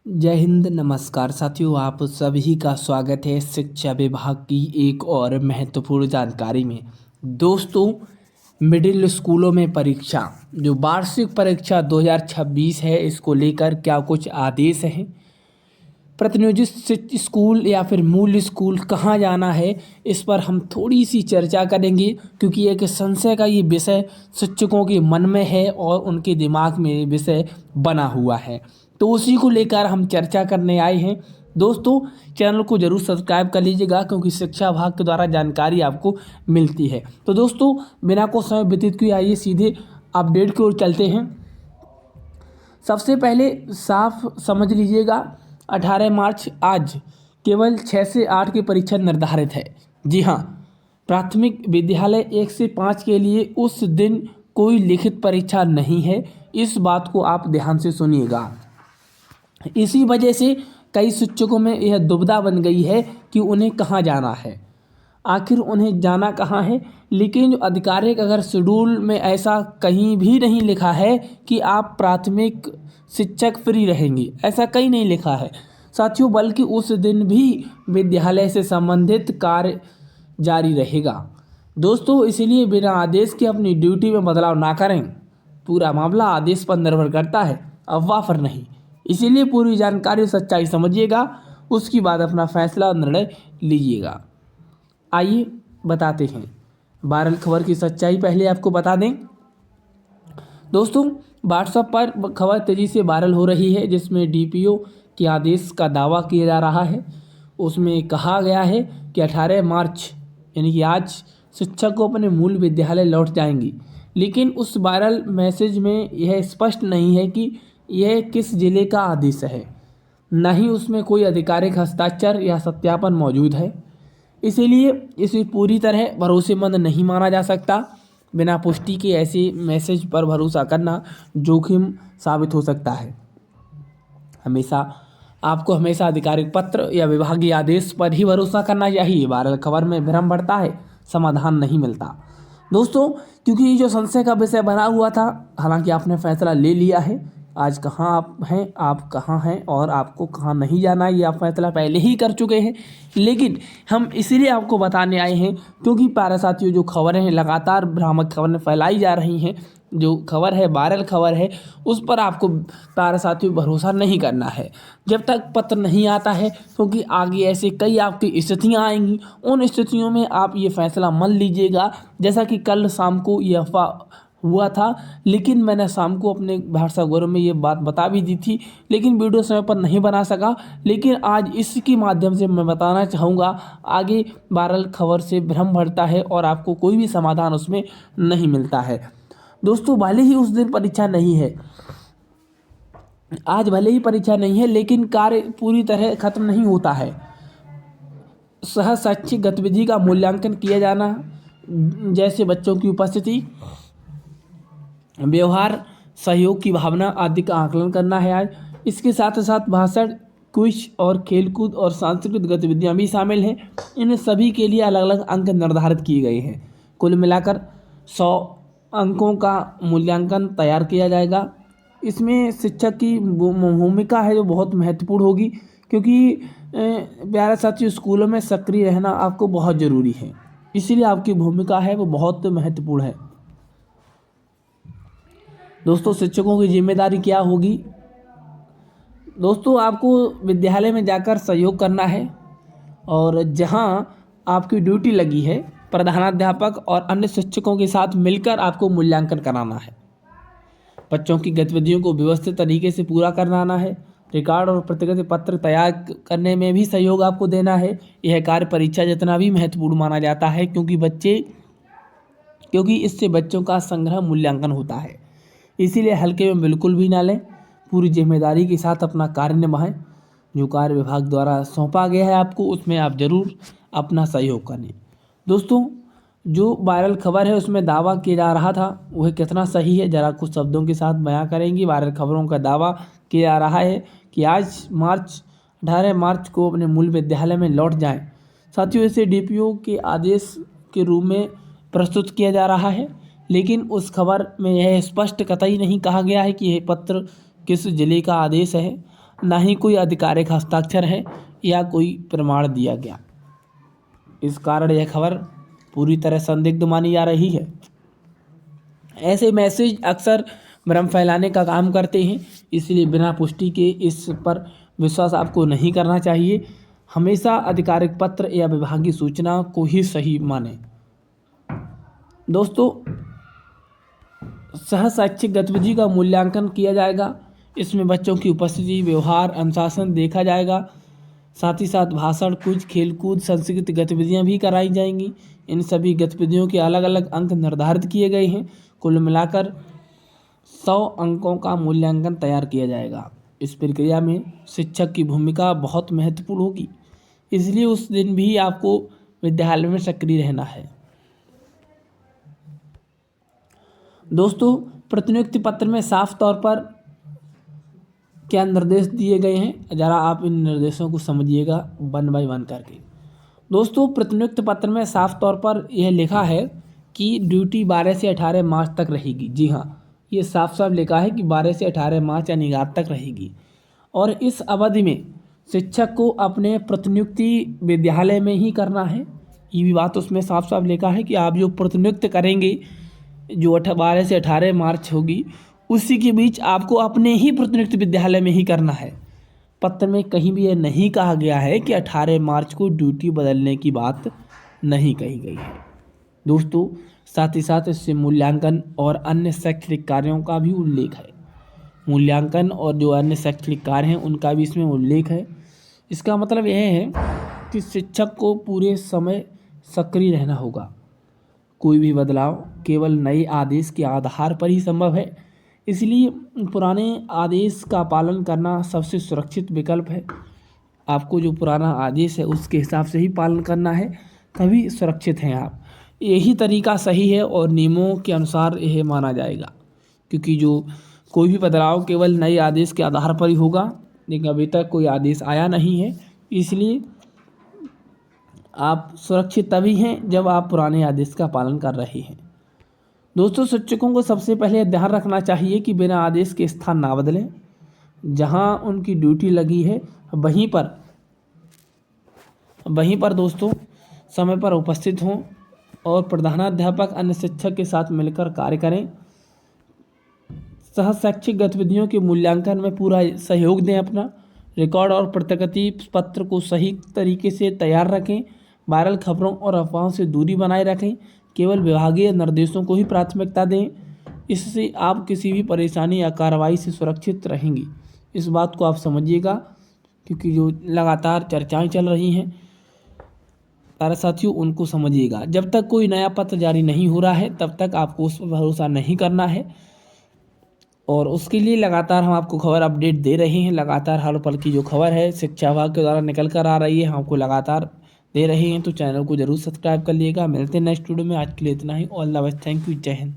जय हिंद। नमस्कार साथियों, आप सभी का स्वागत है शिक्षा विभाग की एक और महत्वपूर्ण जानकारी में। दोस्तों, मिडिल स्कूलों में परीक्षा जो वार्षिक परीक्षा 2026 है, इसको लेकर क्या कुछ आदेश हैं। प्रतिनियोजित स्कूल या फिर मूल स्कूल कहाँ जाना है, इस पर हम थोड़ी सी चर्चा करेंगे, क्योंकि एक संशय का ये विषय शिक्षकों के मन में है और उनके दिमाग में ये विषय बना हुआ है। तो उसी को लेकर हम चर्चा करने आए हैं। दोस्तों, चैनल को जरूर सब्सक्राइब कर लीजिएगा, क्योंकि शिक्षा विभाग के द्वारा जानकारी आपको मिलती है। तो दोस्तों, बिना को समय व्यतीत किए आइए सीधे अपडेट की ओर चलते हैं। सबसे पहले साफ समझ लीजिएगा, 18 मार्च आज केवल 6 से 8 की परीक्षा निर्धारित है। जी हाँ, प्राथमिक विद्यालय 1 से 5 के लिए उस दिन कोई लिखित परीक्षा नहीं है। इस बात को आप ध्यान से सुनिएगा। इसी वजह से कई शिक्षकों में यह दुविधा बन गई है कि उन्हें कहाँ जाना है, आखिर उन्हें जाना कहाँ है। लेकिन जो आधिकारिक अगर शेड्यूल में ऐसा कहीं भी नहीं लिखा है कि आप प्राथमिक शिक्षक फ्री रहेंगे, ऐसा कहीं नहीं लिखा है साथियों, बल्कि उस दिन भी विद्यालय से संबंधित कार्य जारी रहेगा। दोस्तों, इसलिए बिना आदेश के अपनी ड्यूटी में बदलाव ना करें। पूरा मामला आदेश पर निर्भर करता है, अफवाह पर नहीं। इसीलिए पूरी जानकारी और सच्चाई समझिएगा, उसके बाद अपना फैसला और निर्णय लीजिएगा। आइए बताते हैं वायरल खबर की सच्चाई। पहले आपको बता दें दोस्तों, व्हाट्सएप पर खबर तेज़ी से वायरल हो रही है, जिसमें डीपीओ के आदेश का दावा किया जा रहा है। उसमें कहा गया है कि 18 मार्च यानी कि आज शिक्षक को अपने मूल विद्यालय लौट जाएंगी। लेकिन उस वायरल मैसेज में यह स्पष्ट नहीं है कि यह किस जिले का आदेश है, न ही उसमें कोई आधिकारिक हस्ताक्षर या सत्यापन मौजूद है। इसीलिए इसे पूरी तरह भरोसेमंद नहीं माना जा सकता। बिना पुष्टि के ऐसे मैसेज पर भरोसा करना जोखिम साबित हो सकता है। हमेशा आधिकारिक पत्र या विभागीय आदेश पर ही भरोसा करना चाहिए। वायरल खबर में भ्रम बढ़ता है, समाधान नहीं मिलता। दोस्तों, क्योंकि ये जो संशय का विषय बना हुआ था, हालांकि आपने फैसला ले लिया है। आज कहाँ आप कहाँ हैं और आपको कहाँ नहीं जाना है, ये आप फैसला पहले ही कर चुके हैं। लेकिन हम इसीलिए आपको बताने आए हैं क्योंकि प्यारे साथियों, जो खबरें हैं लगातार भ्रामक खबरें फैलाई जा रही हैं। जो खबर है, वायरल खबर है, उस पर आपको प्यारे साथियों भरोसा नहीं करना है जब तक पत्र नहीं आता है, क्योंकि आगे ऐसे कई आपकी स्थितियां आएंगी। उन स्थितियों में आप ये फैसला मन लीजिएगा। जैसा कि कल शाम को ये अफवाह हुआ था, लेकिन मैंने शाम को अपने व्हाट्सएप ग्रुप में ये बात बता भी दी थी, लेकिन वीडियो समय पर नहीं बना सका। लेकिन आज इसके माध्यम से मैं बताना चाहूँगा, आगे वायरल खबर से भ्रम बढ़ता है और आपको कोई भी समाधान उसमें नहीं मिलता है। दोस्तों, भले ही उस दिन परीक्षा नहीं है, आज भले ही परीक्षा नहीं है, लेकिन कार्य पूरी तरह खत्म नहीं होता है। सह शैक्षिक गतिविधि का मूल्यांकन किया जाना, जैसे बच्चों की उपस्थिति, व्यवहार, सहयोग की भावना आदि का आकलन करना है आज। इसके साथ साथ भाषण, क्विज और खेलकूद और सांस्कृतिक गतिविधियां भी शामिल हैं। इन सभी के लिए अलग अलग अंक निर्धारित किए गए हैं। कुल मिलाकर 100 अंकों का मूल्यांकन तैयार किया जाएगा। इसमें शिक्षक की भूमिका है जो बहुत महत्वपूर्ण होगी, क्योंकि प्यारे साथियों, स्कूलों में सक्रिय रहना आपको बहुत ज़रूरी है। इसीलिए आपकी भूमिका है वो बहुत महत्वपूर्ण है। दोस्तों, शिक्षकों की जिम्मेदारी क्या होगी? दोस्तों, आपको विद्यालय में जाकर सहयोग करना है और जहां आपकी ड्यूटी लगी है, प्रधानाध्यापक और अन्य शिक्षकों के साथ मिलकर आपको मूल्यांकन कराना है। बच्चों की गतिविधियों को व्यवस्थित तरीके से पूरा कराना है। रिकॉर्ड और प्रतिगत पत्र तैयार करने में भी सहयोग आपको देना है। यह कार्य परीक्षा जितना भी महत्वपूर्ण माना जाता है, क्योंकि इससे बच्चों का संग्रह मूल्यांकन होता है। इसीलिए हल्के में बिल्कुल भी ना लें, पूरी जिम्मेदारी के साथ अपना कार्य निभाएं। जो कार्य विभाग द्वारा सौंपा गया है आपको, उसमें आप जरूर अपना सहयोग करें। दोस्तों, जो वायरल खबर है उसमें दावा किया जा रहा था, वह कितना सही है, ज़रा कुछ शब्दों के साथ बयां करेंगे। वायरल खबरों का दावा किया जा रहा है कि आज 18 मार्च को अपने मूल विद्यालय में लौट जाएं। साथियों, इसे डीपीओ के आदेश के रूप में प्रस्तुत किया जा रहा है, लेकिन उस खबर में यह स्पष्ट कतई नहीं कहा गया है कि यह पत्र किस जिले का आदेश है। ना ही कोई आधिकारिक हस्ताक्षर है या कोई प्रमाण दिया गया। इस कारण यह खबर पूरी तरह संदिग्ध मानी जा रही है। ऐसे मैसेज अक्सर भ्रम फैलाने का काम करते हैं, इसलिए बिना पुष्टि के इस पर विश्वास आपको नहीं करना चाहिए। हमेशा आधिकारिक पत्र या विभागीय सूचना को ही सही मानें। दोस्तों, सह शैक्षिक गतिविधि का मूल्यांकन किया जाएगा। इसमें बच्चों की उपस्थिति, व्यवहार, अनुशासन देखा जाएगा। साथ ही साथ भाषण, क्विज, खेलकूद, सांस्कृतिक गतिविधियां भी कराई जाएंगी। इन सभी गतिविधियों के अलग अलग अंक निर्धारित किए गए हैं। कुल मिलाकर 100 अंकों का मूल्यांकन तैयार किया जाएगा। इस प्रक्रिया में शिक्षक की भूमिका बहुत महत्वपूर्ण होगी, इसलिए उस दिन भी आपको विद्यालय में सक्रिय रहना है। दोस्तों, प्रतिनियुक्ति पत्र में साफ तौर पर क्या निर्देश दिए गए हैं, ज़रा आप इन निर्देशों को समझिएगा वन बाय वन करके। दोस्तों, प्रतिनियुक्ति पत्र में साफ तौर पर यह लिखा है कि ड्यूटी 12 से 18 मार्च तक रहेगी। जी हाँ, ये साफ साफ लिखा है कि 12 से 18 मार्च यानी रात तक रहेगी। और इस अवधि में शिक्षक को अपने प्रतिनियुक्ति विद्यालय में ही करना है। ये भी बात उसमें साफ साफ लिखा है कि आप जो प्रतिनियुक्त करेंगे, जो 12 से 18 मार्च होगी, उसी के बीच आपको अपने ही प्रतिनियुक्त विद्यालय में ही करना है। पत्र में कहीं भी यह नहीं कहा गया है कि 18 मार्च को ड्यूटी बदलने की बात नहीं कही गई है। दोस्तों, साथ ही साथ इससे मूल्यांकन और अन्य शैक्षणिक कार्यों का भी उल्लेख है। मूल्यांकन और जो अन्य शैक्षणिक कार्य हैं उनका भी इसमें उल्लेख है। इसका मतलब यह है कि शिक्षक को पूरे समय सक्रिय रहना होगा। कोई भी बदलाव केवल नए आदेश के आधार पर ही संभव है, इसलिए पुराने आदेश का पालन करना सबसे सुरक्षित विकल्प है। आपको जो पुराना आदेश है उसके हिसाब से ही पालन करना है, तभी सुरक्षित हैं आप। यही तरीका सही है और नियमों के अनुसार यह माना जाएगा, क्योंकि जो कोई भी बदलाव केवल नए आदेश के आधार पर ही होगा, लेकिन अभी तक कोई आदेश आया नहीं है, इसलिए आप सुरक्षित तभी हैं जब आप पुराने आदेश का पालन कर रहे हैं। दोस्तों, शिक्षकों को सबसे पहले ध्यान रखना चाहिए कि बिना आदेश के स्थान ना बदलें। जहां उनकी ड्यूटी लगी है वहीं पर दोस्तों समय पर उपस्थित हों और प्रधानाध्यापक अन्य शिक्षक के साथ मिलकर कार्य करें। सह शैक्षिक गतिविधियों के मूल्यांकन में पूरा सहयोग दें। अपना रिकॉर्ड और प्रगति पत्र को सही तरीके से तैयार रखें। वायरल खबरों और अफवाहों से दूरी बनाए रखें। केवल विभागीय निर्देशों को ही प्राथमिकता दें। इससे आप किसी भी परेशानी या कार्रवाई से सुरक्षित रहेंगी। इस बात को आप समझिएगा, क्योंकि जो लगातार चर्चाएं चल रही हैं सारे साथियों, उनको समझिएगा। जब तक कोई नया पत्र जारी नहीं हो रहा है तब तक आपको उस पर भरोसा नहीं करना है, और उसके लिए लगातार हम आपको खबर अपडेट दे रहे हैं। लगातार हर पल की जो खबर है शिक्षा विभाग के द्वारा निकल कर आ रही है, हम आपको लगातार दे रहे हैं। तो चैनल को जरूर सब्सक्राइब कर लीजिएगा। मिलते हैं नेक्स्ट वीडियो में। आज के लिए इतना ही। All the best. Thank you. जय हिंद।